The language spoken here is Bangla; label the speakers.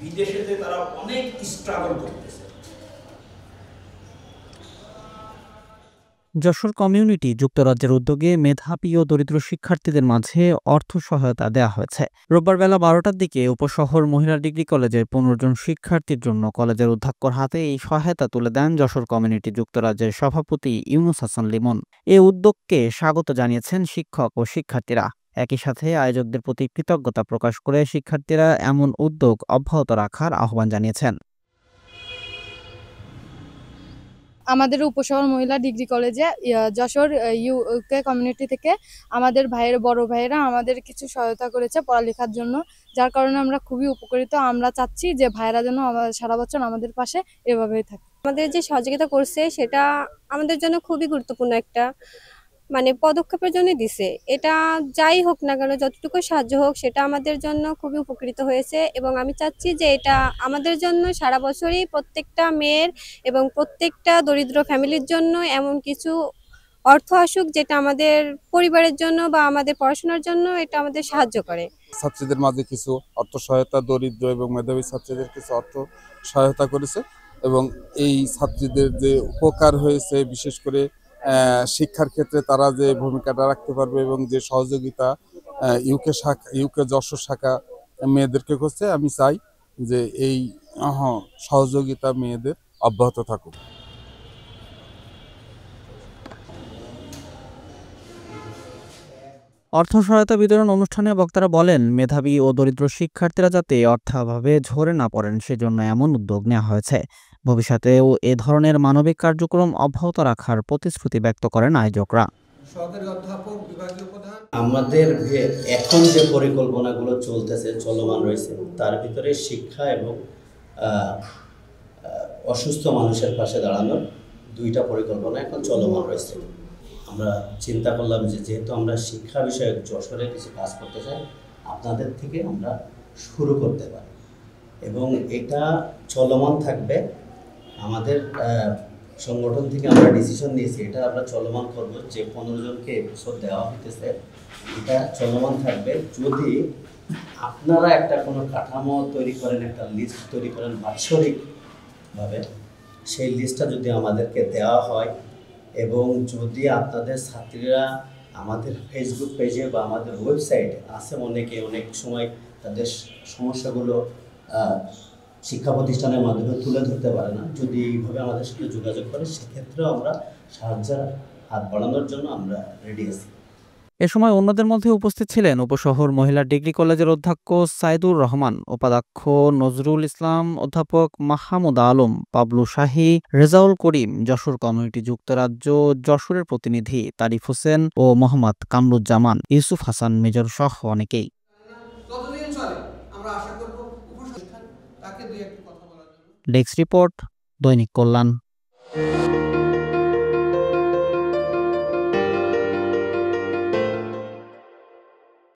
Speaker 1: বিদেশেতে তারা অনেক স্ট্রাগল করতেছে।
Speaker 2: যশোর কমিউনিটি যুক্তরাজ্যের উদ্যোগে মেধাবী ও দরিদ্র শিক্ষার্থীদের মাঝে অর্থ সহায়তা দেওয়া হয়েছে। রোববার বেলা 12টার দিকে উপশহর মহিলা ডিগ্রি কলেজের 15 জন শিক্ষার্থীর জন্য কলেজের অধ্যক্ষর হাতে এই সহায়তা তুলে দেন যশোর কমিউনিটি যুক্তরাজ্যের সভাপতি ইউনুস হাসান লিমন। এ উদ্যোগকে স্বাগত জানিয়েছেন শিক্ষক ও শিক্ষার্থীরা। একই সাথে আয়োজকদের প্রতি কৃতজ্ঞতা প্রকাশ করে শিক্ষার্থীরা এমন উদ্যোগ অব্যাহত রাখার আহ্বান জানিয়েছেন।
Speaker 3: আমাদের উপশহর মহিলা ডিগ্রি কলেজে যশোর ইউকে কমিউনিটি থেকে আমাদের বড় ভাইয়েরা আমাদের কিছু সহায়তা করেছে পড়ালেখার জন্য, যার কারণে আমরা খুবই উপকৃত। আমরা চাচ্ছি যে ভাইয়েরা যেন সারা বছর আমাদের পাশে এভাবেই থাকে।
Speaker 4: আমাদের যে সহযোগিতা করছে সেটা আমাদের জন্য খুবই গুরুত্বপূর্ণ একটা পদক্ষেপের জন্য দিছে। এটা যাই হোক না কেন, যতটুকু সাহায্য হোক, সেটা আমাদের জন্য খুবই উপকৃত হয়েছে এবং আমি চাচ্ছি যে এটা আমাদের জন্য সারা বছরই প্রত্যেকটা মেয়ের এবং প্রত্যেকটা দরিদ্র ফ্যামিলির জন্য এমন কিছু অর্থ আসুক যেটা আমাদের পরিবারের জন্য বা আমাদের পড়াশোনার জন্য এটা আমাদের সাহায্য করে।
Speaker 5: ছাত্রীদের মাঝে কিছু অর্থ সহায়তা, দরিদ্র এবং মেধাবী ছাত্রীদের কিছু অর্থ সহায়তা করেছে এবং এই ছাত্রীদের যে উপকার হয়েছে, বিশেষ করে শিক্ষার ক্ষেত্রে তারা যে ভূমিকাটা রাখতে পারবে এবং যে সহযোগিতা ইউকে যশোর শাখা মেয়েদেরকে করছে, আমি চাই যে এই সহযোগিতা মেয়েদের অব্যাহত থাকুক।
Speaker 2: অর্থ সহায়তা বিতরণ অনুষ্ঠানে বক্তারা বলেন, মেধাবী ও দরিদ্র শিক্ষার্থীরা যাতে অর্থাভাবে ঝরে না পড়েন সেজন্য এমন উদ্যোগ নেওয়া হয়েছে। ভবিষ্যতেও এ ধরনের মানবিক কার্যক্রম অব্যাহত রাখার প্রতিশ্রুতি ব্যক্ত করেন আয়োজকরা।
Speaker 6: আমাদের এখন যে পরিকল্পনাগুলো চলতেছে, চলমান রয়েছে, তার ভিতরে শিক্ষা এবং অসুস্থ মানুষের পাশে দাঁড়ানোর 2টা পরিকল্পনা এখন চলমান রয়েছে। আমরা চিন্তা করলাম যে যেহেতু আমরা শিক্ষা বিষয়ক যশোরে কিছু কাজ করতে চাই, আপনাদের থেকে আমরা শুরু করতে পারি এবং এটা চলমান থাকবে। আমাদের সংগঠন থেকে আমরা ডিসিশন নিয়েছি এটা আমরা চলমান করব, যে 15 জনকে এবছর দেওয়া হইতেছে এটা চলমান থাকবে। যদি আপনারা একটা কোনো কাঠামো তৈরি করেন, একটা লিস্ট তৈরি করেন বাৎসরিকভাবে, সেই লিস্টটা যদি আমাদেরকে দেওয়া হয় এবং যদি আপনাদের ছাত্রীরা আমাদের ফেসবুক পেজে বা আমাদের ওয়েবসাইটে আছে, অনেক সময় তাদের সমস্যাগুলো শিক্ষা প্রতিষ্ঠানের মাধ্যমে তুলে ধরতে পারে না, যদি এইভাবে আমাদের সাথে যোগাযোগ করে, সেক্ষেত্রেও আমরা সাহায্যের হাত বাড়ানোর জন্য আমরা রেডি আছি।
Speaker 2: এ সময় অন্যদের মধ্যে উপস্থিত ছিলেন উপশহর মহিলা ডিগ্রি কলেজের অধ্যক্ষ সাইদুর রহমান, উপাধ্যক্ষ নজরুল ইসলাম, অধ্যাপক মাহমুদ আলম, পাবলু শাহী, রেজাউল করিম, যশোর কমিউনিটি যুক্তরাজ্য যশোরের প্রতিনিধি তারিফ হোসেন ও মোহাম্মদ কামরুজ্জামান, ইউসুফ হাসান মেজর সহ অনেকেই। ডেস্ক রিপোর্ট, দৈনিক কল্যাণ।